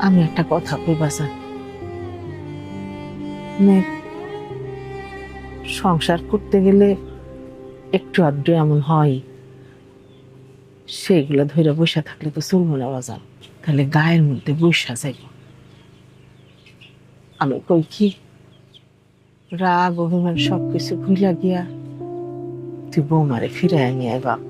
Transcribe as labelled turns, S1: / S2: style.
S1: আমি একটা কথা কই বাসা, মানে সংসার করতে গেলে একটু আধটু এমন হয়, সেইগুলো ধইরা বসে থাকলে তো চলবো না বাজান, তাহলে গায়ের মধ্যে বসা যাইব। আমি কই কি, রাগ অভিমান সবকিছু ভুলিয়া গিয়া তুই বৌমারে ফিরে নিয়ে আয় বাপ।